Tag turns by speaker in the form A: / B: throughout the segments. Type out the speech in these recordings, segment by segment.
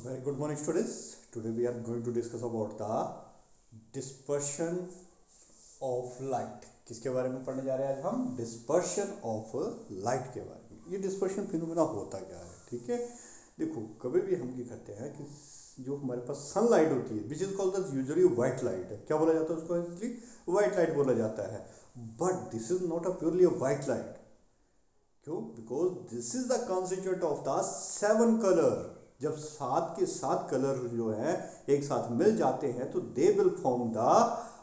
A: Very good morning, students. Today we are going to discuss about the dispersion of light. किसके बारे में पढ़ने जा रहे हैं आज हम? डिस्पर्शन ऑफ लाइट के बारे में। ये डिस्पर्शन फिनोमेना होता क्या है? ठीक है, देखो कभी भी हम ये करते हैं कि जो हमारे पास सनलाइट होती है विच is called the usually white light, क्या बोला जाता है उसको? एक्चुअली व्हाइट लाइट बोला जाता है, but this is not a purely a white light. क्यों? Because this is the constituent of the 7 colour. जब 7 के 7 कलर जो है एक साथ मिल जाते हैं तो they will form the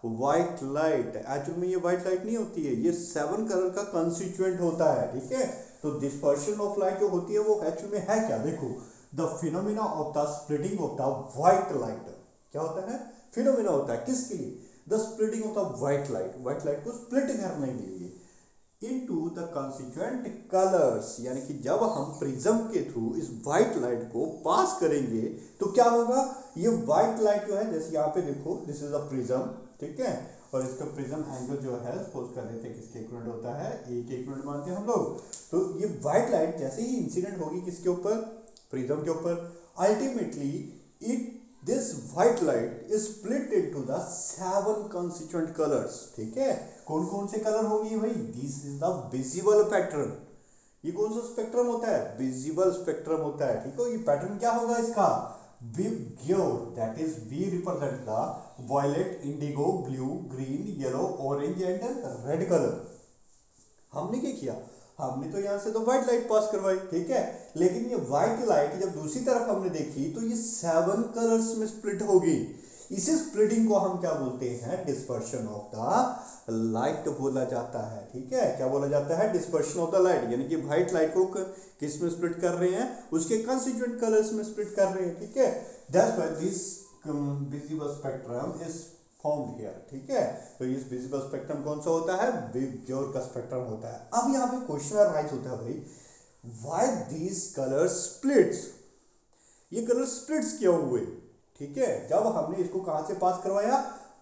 A: white light. Actual में ये व्हाइट लाइट नहीं होती है, ये 7 कलर का कॉन्स्टिट्यूएंट होता है। ठीक है, तो डिस्पर्शन ऑफ लाइट जो होती है वो एक्चुअल में है क्या? देखो, the phenomena of the splitting of the white light. क्या होता है? फिनोमेना होता है किसके लिए? The splitting of the white light, white light को स्प्लिट करने के लिए into the constituent colors। यानी कि जब हम प्रिज्म के थ्रू इस व्हाइट लाइट को पास करेंगे तो क्या होगा? ये व्हाइट लाइट जो है, जैसे यहाँ पे देखो, दिस इज अ प्रिज्म, ठीक है, और इसका प्रिज्म एंगल जो है सपोज कर लेते हैं किसके इक्विवेलेंट होता है? ए के इक्विवेलेंट मानते हैं हम लोग। तो ये व्हाइट लाइट जैसे ही इंसिडेंट होगी किसके ऊपर? प्रिज्म के ऊपर, ultimately it this white light is split into the 7 constituent colors। ठीक है, कौन कौन से कलर होंगे भाई? This is the visible pattern. ये कौन सा स्पेक्ट्रम होता है? विजिबल स्पेक्ट्रम होता है। ठीक है, ये पैटर्न क्या होगा इसका? विग्योर, that is we represent the violet, indigo, blue, green, yellow, orange and red colour. हमने क्या किया? हमने तो यहां से तो व्हाइट लाइट पास करवाई, ठीक है, लेकिन ये व्हाइट लाइट जब दूसरी तरफ हमने देखी तो ये 7 कलर्स में स्प्लिट होगी। इसी स्प्लिटिंग को हम क्या बोलते हैं? डिस्पर्शन ऑफ द लाइट बोला जाता है। ठीक है, क्या बोला जाता है? Dispersion of the light. यानी कि व्हाइट लाइट को किस में स्प्लिट कर रहे हैं? उसके कंस्टिट्यूएंट कलर्स में स्प्लिट कर रहे हैं। ठीक है, that's why this visible spectrum is formed here. ठीक है, तो इस विजिबल स्पेक्ट्रम कौन सा होता है? विग्योर का स्पेक्ट्रम होता है। अब यहाँ पे क्वेश्चन राइज होता है भाई, व्हाई दीज कलर स्प्लिट्स? ये कलर स्प्लिट्स क्यों हुए? ठीक है, जब हमने इसको कहां से पास करवाया?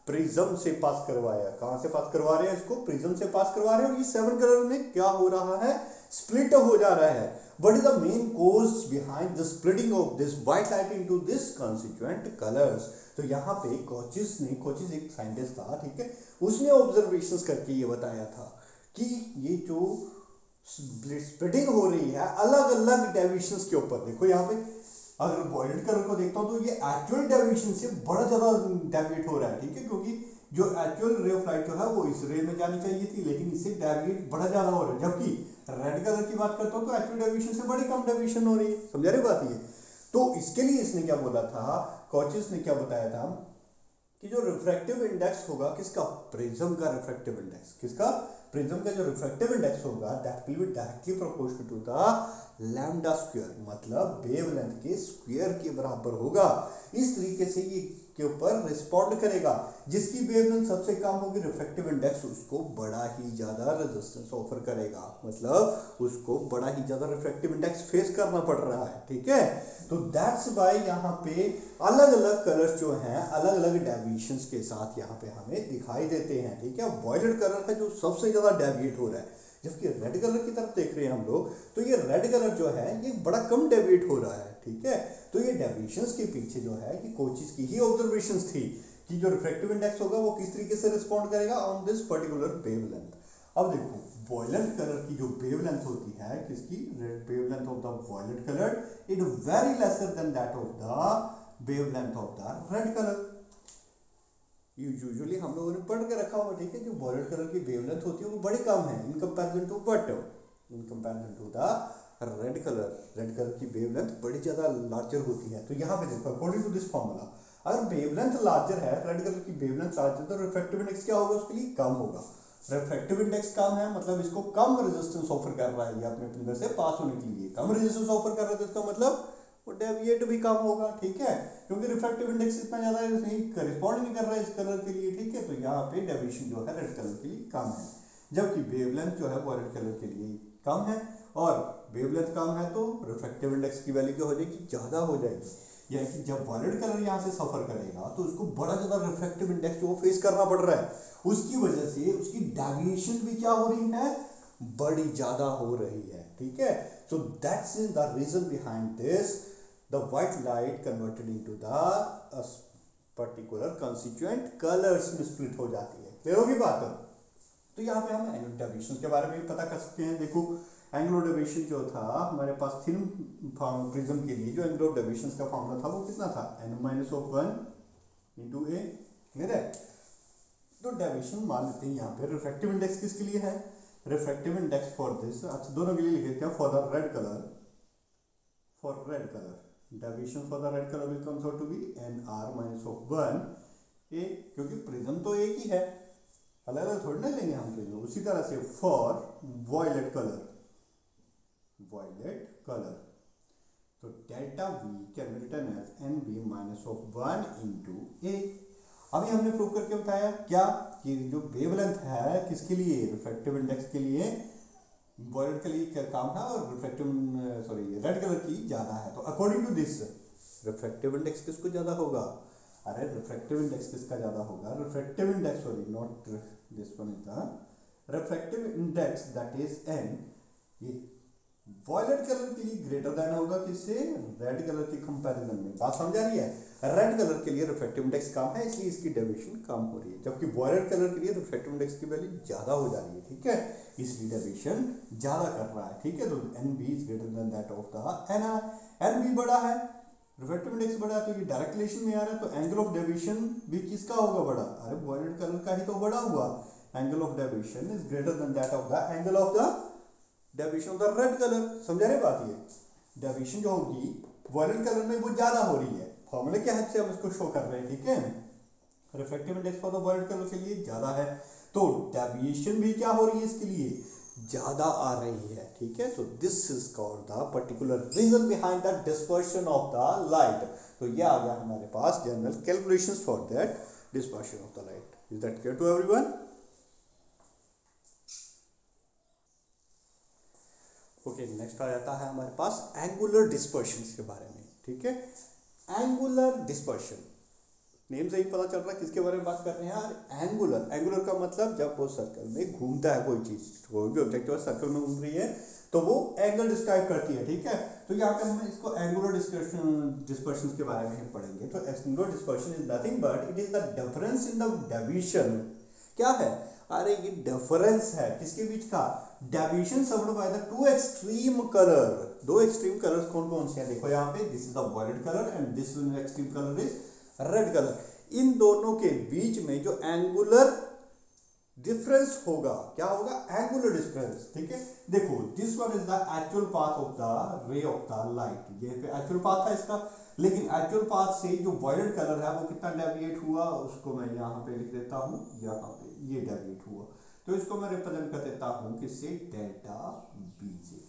A: प्रिज्म से पास करवाया। कहां से पास करवा रहे हैं इसको? प्रिज्म से पास करवा रहे हैं, और ये 7 कलर में क्या हो रहा है? स्प्लिट हो जा रहा है। What is the main cause behind the splitting of this white light into this constituent colors? तो यहाँ पे कोचिस एक साइंटिस्ट था, ठीक है, उसने ऑब्जर्वेशंस करके ये बताया था कि ये जो स्प्लिटिंग हो रही है अलग अलग डेविएशंस के ऊपर। देखो यहाँ पे अगर वॉयलेट कलर को देखता हूँ तो ये एक्चुअल डेविएशन से बड़ा ज्यादा डेविएट हो रहा है। ठीक है, क्योंकि जो एक्चुअल रे ऑफ लाइट जो है वो इस रे में जानी चाहिए थी, लेकिन इससे डेविएट बड़ा ज्यादा हो रहा है। जबकि रेड कलर की बात करता हूँ तो एक्चुअल डेविएशन से बड़ी कम डेविएशन हो रही है। समझा रही बात ये? तो इसके लिए इसने क्या बोला था? कोचिस ने क्या बताया था कि जो रिफ्रैक्टिव इंडेक्स होगा किसका? प्रिज्म का रिफ्रैक्टिव इंडेक्स। किसका? प्रिज्म का जो रिफ्रैक्टिव इंडेक्स होगा that will be directly proportional to the lambda square, मतलब वेवलेंथ के स्क्वायर के बराबर होगा। इस तरीके से ये के ऊपर रिस्पॉन्ड करेगा। जिसकी वेवलेंथ सबसे कम होगी, रिफ्रैक्टिव इंडेक्स उसको बड़ा ही ज्यादा रेजिस्टेंस ऑफर करेगा, मतलब उसको बड़ा ही ज्यादा रिफ्रैक्टिव इंडेक्स फेस करना पड़ रहा है। ठीक है, तो दैट्स व्हाई यहाँ पे अलग अलग कलर्स जो हैं अलग अलग डेविएशंस के साथ यहाँ पे हमें दिखाई देते हैं। ठीक है, वॉयलेट कलर का जो सबसे ज्यादा डेविएट हो रहा है, जबकि रेड कलर की तरफ देख रहे हैं हम लोग तो ये रेड कलर जो है ये बड़ा कम डेविएट हो रहा है। ठीक है, तो ये डेविएशंस के पीछे जो है कि कोचिस की ही ऑब्जर्वेशंस थी कि जो रिफ्रैक्टिव इंडेक्स होगा वो किस तरीके से रिस्पॉन्ड करेगा ऑन दिस पर्टिकुलर वेवलेंथ। अब देखो, वॉयलेट कलर की जो वेवलेंथ होती है किसकी? Wavelength of the violet colour it very lesser than that of the wavelength of the red colour. Usually हम लोगों ने पढ़ के रखा हुआ, ठीक है, जो वॉयलेट कलर की वेवलेंथ होती है वो बड़ी कम है in comparison to what? In comparison to the red colour. Red colour की वेवलेंथ बड़ी ज्यादा लार्जर होती है। तो यहाँ पे देखो, अकॉर्डिंग टू दिस फॉर्मूला, अगर वेवलेंथ लार्जर है, रेड कलर की वेवलेंथ लार्जर, तो रिफ्रैक्टिव इंडेक्स क्या होगा? उसके लिए कम होगा। रिफ्रैक्टिव इंडेक्स कम है मतलब इसको कम रेजिस्टेंस ऑफर कर रहा है, ये अपने फिंगर से पास होने के लिए कम रेजिस्टेंस ऑफर कर रहा है, तो इसका मतलब वो डेविएट भी कम होगा। ठीक है, क्योंकि रिफ्रैक्टिव इंडेक्स इतना ज्यादा नहीं करिस्पॉन्ड नहीं कर रहा है इस कलर के लिए। ठीक है, तो यहाँ पे डेविएशन जो है रेड कलर के लिए कम है, जबकि वेवलेंथ जो है वॉयलेट कलर के लिए कम है, और वेवलेंथ कम है तो रिफ्रैक्टिव इंडेक्स की वैल्यू क्या हो जाएगी? ज्यादा हो जाएगी। यानी कि जब वॉयलेट कलर यहाँ से सफर करेगा तो उसको बड़ा ज्यादा रिफ्रैक्टिव इंडेक्स जो फेस करना पड़ रहा है, उसकी वजह से उसकी डेविएशन भी क्या हो रही है? बड़ी ज्यादा हो रही है। ठीक है, so that's the reason behind this the white light converted into the particular constituent colours में स्प्लिट हो जाती है। क्लियर होगी बात? तो यहाँ पे हम एंगुलर डेविएशन के बारे में भी पता कर सकते हैं। देखो एंगुलर डेविएशन जो था हमारे पास थिन प्रिज्म के लिए जो एंगुलर डेविएशन का फॉर्मूला था वो कितना था, n-1 इंटू ए। क्लियर है? तो डेविएशन मान लेते हैं यहाँ पे रिफ्रैक्टिव इंडेक्स किसके लिए है, रिफ्रैक्टिव इंडेक्स फॉर दिस, अच्छा दोनों के लिए लिख देते हैं, for the red colour, for red colour deviation for the red colour will comes out to be n(r-1) A, क्योंकि प्रिज्म तो एक ही है, अलग अलग थोड़ी ना लेंगे हम प्रिज्म। उसी तरह से for violet colour, violet colour, तो delta V can be written as (nb-1) into A. अभी हमने प्रूव करके बताया क्या कि जो वेवलेंथ है किसके लिए, रिफ्रैक्टिव इंडेक्स के लिए, वॉयलेट के लिए क्या काम था, और रिफ्रैक्टिव रेड कलर की ज्यादा है। तो according to this refractive index किसको ज्यादा होगा, अरे रिफ्रैक्टिव इंडेक्स किसका ज्यादा होगा, refractive index not this one is the refractive index that is n, ये वॉयलेट कलर के लिए ग्रेटर देन होगा किससे, रेड कलर के कंपैरिजन में। बात समझ आ रही है? रेड कलर के लिए रिफ्रैक्टिव इंडेक्स कम है इसलिए इसकी डेविएशन कम हो रही है, जबकि वॉयलेट कलर के लिए रिफ्रैक्टिव इंडेक्स की वैल्यू ज्यादा हो जा रही है। ठीक है, इसलिए डेविएशन ज्यादा कर रहा है। ठीक है, तो NB is greater than that of the NR। NB बड़ा है, रिफ्रैक्टिव इंडेक्स बड़ा है, तो ये डायरेक्ट रिलेशन में आ रहा है, तो एंगल ऑफ डेविएशन भी किसका होगा बड़ा, अरे वॉयलेट कलर का ही तो बड़ा हुआ। Angle of deviation is greater than that of the angle of the deviation of the red colour. समझ रहे बात? ये डेविएशन जो होगी वॉयलेट कलर में वो ज्यादा हो रही है, फॉर्मूले के हेल्प से हम इसको शो कर रहे हैं। ठीक है, refractive index for the violet colour के लिए ज्यादा है, तो डेविएशन भी क्या हो रही है इसके लिए, ज्यादा आ रही है। ठीक है, so this is called the particular reason behind the dispersion of the light. तो ये आ गया हमारे पास general calculations for that dispersion of the light. Is that clear to everyone? Okay, next आ जाता है हमारे पास एंगुलर डिस्पर्शन के बारे में। ठीक है, एंगुलर डिस्पर्शन नेम से ही पता चल रहा है किसके बारे में बात कर रहे हैं यार, एंगुलर। एंगुलर का मतलब जब वो सर्कल में घूमता है, कोई चीज, कोई भी ऑब्जेक्ट सर्कल में घूम रही है तो वो एंगल डिस्क्राइब करती है। ठीक है, तो यहाँ पे हम इसको एंगुलर डिस्पर्शन के बारे में पढ़ेंगे। तो angular dispersion is nothing but it is the difference in the deviation. क्या है, अरे ये डिफरेंस है किसके बीच का, deviation suffered by the two extreme colour. दो एक्सट्रीम कलर्स कौन कौन से हैं, देखो यहाँ पे, this is the violet colour and this extreme colour is red colour. इन दोनों के बीच में जो एंगुलर डिफरेंस होगा, क्या होगा, एंगुलर डिफरेंस। ठीक है, देखो this one is the actual path of the ray of the light, ये पे एक्चुअल पाथ है इसका, लेकिन एक्चुअल पाथ से जो वॉयलेट कलर है वो कितना डेविएट हुआ, उसको मैं यहाँ पे लिख देता हूँ, यहाँ पे ये डेविएट हुआ, तो इसको मैं रिप्रेजेंट कर देता हूँ किससे, डेल्टा बी से।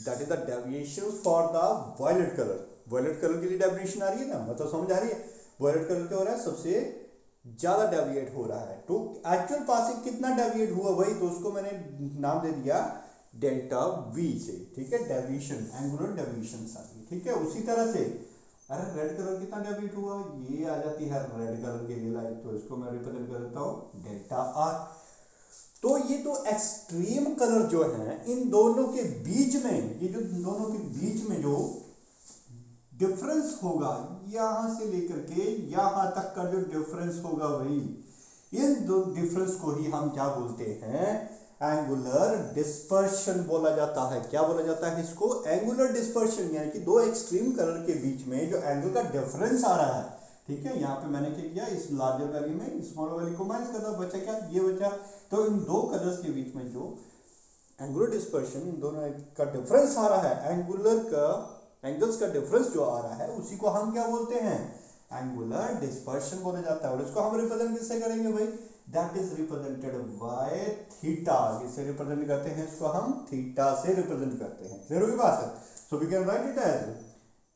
A: That is the deviation for the violet colour. Violet colour के लिए डेविएशन आ रही है ना, मतलब समझ आ रही है, वॉयलेट कलर क्या हो रहा है, सबसे ज्यादा डेविएट हो रहा है। तो एक्चुअल पाथ से कितना डेविएट हुआ भाई, तो उसको मैंने नाम दे दिया डेल्टा वी से। ठीक है, डेविएशन, एंगुलर डेविएशन आ गई। ठीक है, उसी तरह से अरे रेड कलर कितना डेविएट हुआ, ये आ जाती है रेड कलर के लिए लाइट, तो इसको मैं रिप्रेजेंट कर देता हूँ डेल्टा आर। तो ये तो एक्सट्रीम कलर जो है, इन दोनों के बीच में, ये जो दोनों के बीच में जो डिफरेंस होगा, यहां से लेकर के यहां तक का जो डिफरेंस होगा भाई, इन दो डिफरेंस को ही हम क्या बोलते हैं, एंगुलर डिस्पर्शन बोला जाता है। क्या बोला जाता है इसको, एंगुलर डिस्पर्शन, यानी कि दो एक्सट्रीम कलर के बीच में जो एंगल का डिफरेंस आ रहा है। ठीक है, यहाँ पे मैंने क्या किया, इस लार्जर वैल्यू में स्मॉलर वैल्यू को माइनस कर दो, बचा क्या, ये बचा। तो इन दो कलर्स के बीच में जो एंगुलर डिस्पर्शन, इन दोनों का डिफरेंस आ रहा है, एंगुलर का एंगल्स का डिफरेंस जो आ रहा है, उसी को हम क्या बोलते हैं, एंगुलर डिस्पर्शन बोला जाता है। और इसको हम रिप्रेजेंट किससे करेंगे भाई, that is represented by theta. किससे रिप्रेजेंट करते हैं इसको, हम थीटा से रिप्रेजेंट करते हैं। क्लियर होगी बात है? So we can write it as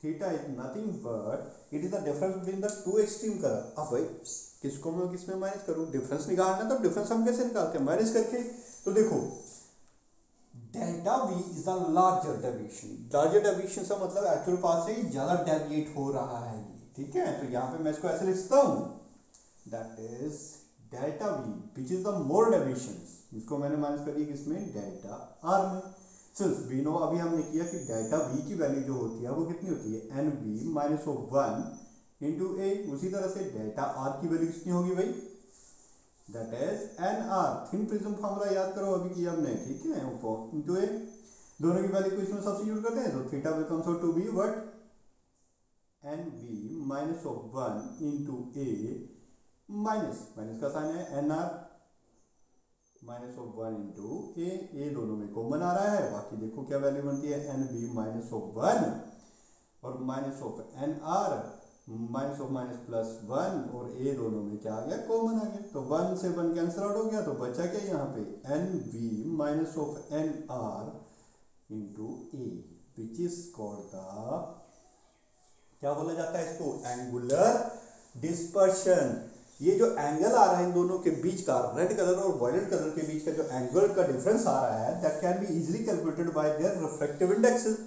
A: theta is nothing but it is the difference between the two extreme colour. अब भाई किसको मैं किसमें माइनस करूं, डिफरेंस निकालना, तो डिफरेंस हम कैसे निकालते हैं, माइनस करके। तो देखो delta we is the larger deviation. Larger deviation का मतलब एक्चुअल पाथ से ज्यादा डेविएट हो रहा है ये। ठीक है, तो यहाँ पे मैं इसको ऐसे लिखता हूँ, that is delta we which is the more deviation, इसको मैंने माइनस कर दिया किसमें, डेल्टा आर में। सिंस वी नो, अभी हमने किया कि डेल्टा वी की वैल्यू जो होती है वो कितनी होती है, N B minus of 1 into A. उसी तरह से डेल्टा आर की वैल्यू कितनी होगी भाई, that is N R, thin prism formula याद करो अभी किया हमने, ठीक है, इंटू ए। दोनों की वैल्यू को इसमें सब्स्टिट्यूट करते हैं तो theta becomes out to be what, N B minus of 1 into A, minus minus का साइन है, N R minus of 1 into A दोनों में कॉमन आ रहा है, बाकी देखो क्या वैल्यू बनती है, एन बी माइनस ऑफ 1 और minus of N R minus of minus plus 1 और ए दोनों में क्या आ गया, कॉमन आ गया। तो 1 से 1 कैंसिल आउट हो गया, तो बचा क्या यहाँ पे, N B minus of N R into A, which is called the, क्या बोला जाता है इसको, एंगुलर डिस्पर्शन। ये जो एंगल आ रहा है इन दोनों के बीच का, रेड कलर और वायलेट कलर के बीच का जो एंगल का डिफरेंस आ रहा है, that can be easily calculated by their refractive indexes.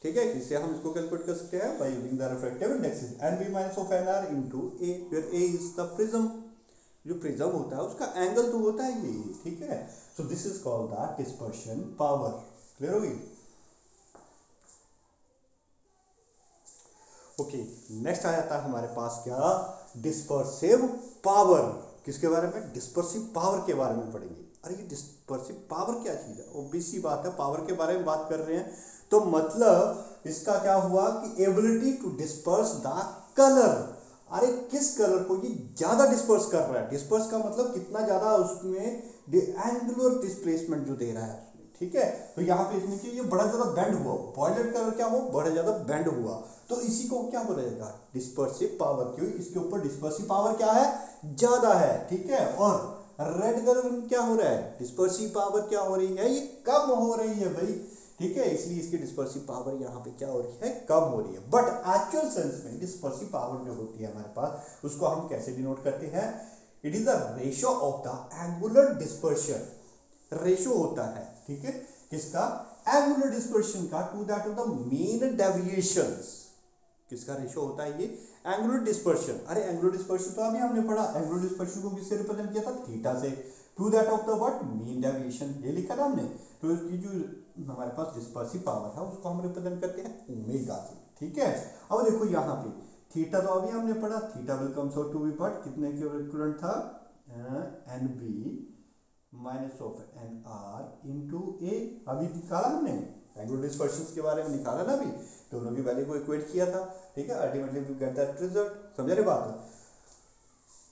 A: ठीक है, किससे हम इसको कैलकुलेट कर सकते हैं, by using the refractive indexes, N B minus of N R into A, where A is the prism. जो प्रिज्म होता है उसका एंगल तो होता है ये, ठीक है। So this is called the dispersion power. Clear होगी? ओके, नेक्स्ट आ जाता है हमारे पास क्या, डिस्पर्सिव पावर। किसके बारे में, डिस्पर्सिव पावर के बारे में पढ़ेंगे। अरे ये डिस्पर्सिव पावर क्या चीज है, ऑब्वियस सी बात है, पावर के बारे में बात कर रहे हैं तो मतलब इसका क्या हुआ कि ability to disperse the colour. अरे किस कलर को ये ज्यादा डिस्पर्स कर रहा है, डिस्पर्स का मतलब कितना ज्यादा उसमें एंगुलर डिस्प्लेसमेंट जो दे रहा है उसमें, ठीक है। तो यहाँ पे इसमें कि ये बड़ा ज्यादा बेंड हुआ, वायलेट कलर क्या हो, बड़ा ज्यादा बेंड हुआ, तो इसी को क्या बोला जाएगा, डिस्पर्सिव पावर। क्यों, इसके ऊपर डिस्पर्सिव पावर क्या है, ज्यादा है, ठीक है। और रेड कलर में क्या हो रहा है, डिस्पर्सिव पावर क्या हो रही है, ये कम हो रही है भाई, ठीक है। इसलिए इसकी डिस्पर्सिव पावर यहाँ पे क्या हो रही है, कम हो रही है। बट एक्चुअल सेंस में डिस्पर्सिव पावर जो होती है हमारे पास, उसको हम कैसे डिनोट करते हैं, it is the ratio of the angular dispersion. Ratio होता है, ठीक है, किसका, एंगुलर डिस्पर्शन का to that of the mean deviations. किसका रेशियो होता है ये, एंगुलर डिस्पर्शन। अरे एंगुलर डिस्पर्शन तो अभी हमने पढ़ा, एंगुलर डिस्पर्शन को किससे रिप्रेजेंट किया था, थीटा से, to that of the what, mean deviation, ये लिखा था हमने। तो इसकी जो हमारे पास डिस्पर्सिव पावर है उसको हम रिप्रेजेंट करते हैं ओमेगा से, ठीक है। अब देखो यहाँ पे थीटा तो अभी हमने पढ़ा, theta will comes out to be what, कितने के इक्विवेलेंट था, N B minus of N R into A. अभी निकाला हमने, एंगुलर डिस्पर्शन के बारे में निकाला ना अभी, दोनों की वैल्यू को इक्वेट किया था, ठीक है। Ultimately we get that result. समझ रहे बात,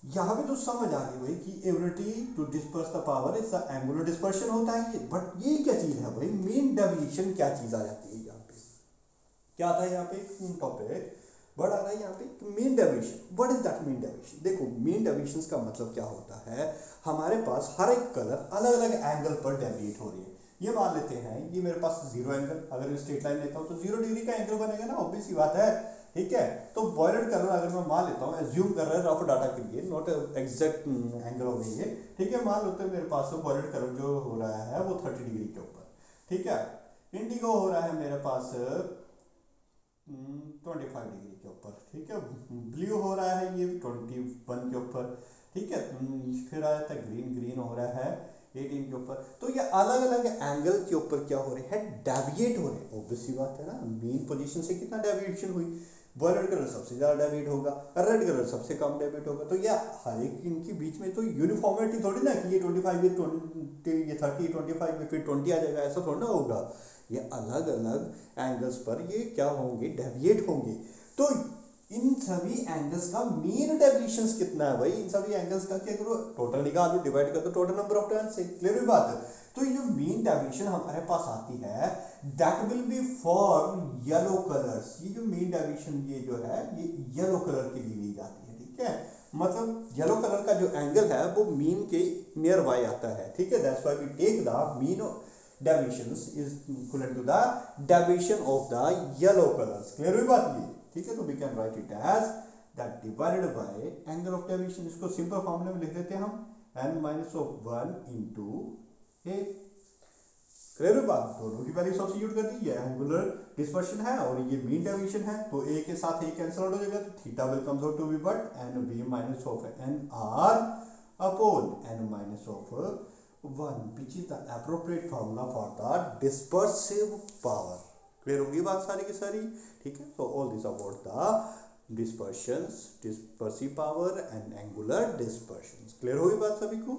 A: यहाँ पे तो समझ आ गई भाई कि ability to disperse the power is the angular dispersion होता है ये। बट ये क्या चीज है भाई, मेन डेविएशन क्या चीज आ जाती है यहाँ पे, क्या आता है यहाँ पे टॉपिक, वर्ड आ रहा है यहाँ पे main deviation. What is that main deviation? देखो मेन डेविएशन का मतलब क्या होता है, हमारे पास हर एक कलर अलग अलग एंगल पर डेविएट हो रही है। ये मान लेते हैं ये मेरे पास जीरो एंगल, अगर मैं स्ट्रेट लाइन लेता हूँ तो 0 डिग्री का एंगल बनेगा ना, ऑब्वियस सी बात है, ठीक है। तो वायलेट कलर अगर मैं मान लेता हूँ, एज्यूम कर रहे हैं रफ डाटा के लिए, नॉट एग्जैक्ट एंगल हो गई है, ठीक है। मान लेते हैं मेरे पास वायलेट कलर जो हो रहा है वो 30 डिग्री के ऊपर, ठीक है। इंडिगो हो रहा है मेरे पास 25 डिग्री के ऊपर, ठीक है। ब्लू हो रहा है ये 21 के ऊपर, ठीक है। फिर आ जाता है ग्रीन, ग्रीन हो रहा है 18 के ऊपर। तो ये अलग अलग एंगल के ऊपर क्या हो रहे हैं, डेविएट हो रहे हैं। ऑब्वियस सी बात है ना, मेन पोजीशन से कितना डेविएशन हुई, वायलेट कलर सबसे ज्यादा डेविएट होगा, रेड कलर सबसे कम डेविएट होगा। तो ये हर एक इनके बीच में तो यूनिफॉर्मिटी थोड़ी ना कि ये 25 ये 20 ये 30 25 फिर 20 आ जाएगा, ऐसा थोड़ा ना होगा। ये अलग अलग एंगल्स पर ये क्या होंगे, डेविएट होंगे। तो इन सभी एंगल्स का मेन डेविएशन कितना है भाई, इन सभी एंगल्स का क्या करो, टोटल निकाल लो, डिवाइड कर दो टोटल नंबर ऑफ टर्न्स से। क्लियर बात है। तो ये जो मेन डेविएशन हमारे पास आती है that will B for yellow colours. ये जो मेन डेविएशन ये जो है ये येलो कलर के लिए ली जाती है, ठीक है। मतलब येलो कलर का जो एंगल है वो मीन के नियर बाय आता है, ठीक है। That's why we take the mean deviations is equivalent to the deviation of the yellow colors. Clear हुई बात ये, ठीक है। तो we can write it as that divided by angle of deviation। इसको सिंपल फॉर्मूले में लिख देते हैं हम, n minus of 1 into A. Clear हुई बात, दोनों की वैल्यू सब्स्टिट्यूट कर दी, ये एंगुलर डिस्पर्शन है और ये मीन डेविएशन है, तो ए के साथ ए कैंसिल आउट हो जाएगा, तो theta will comes out to be what, N B minus of N R upon N minus of 1 which is the appropriate formula for the dispersive power. Clear होगी बात सारी की सारी, ठीक है. So all this about the dispersions, dispersive power and angular dispersions. Clear होगी बात सभी को.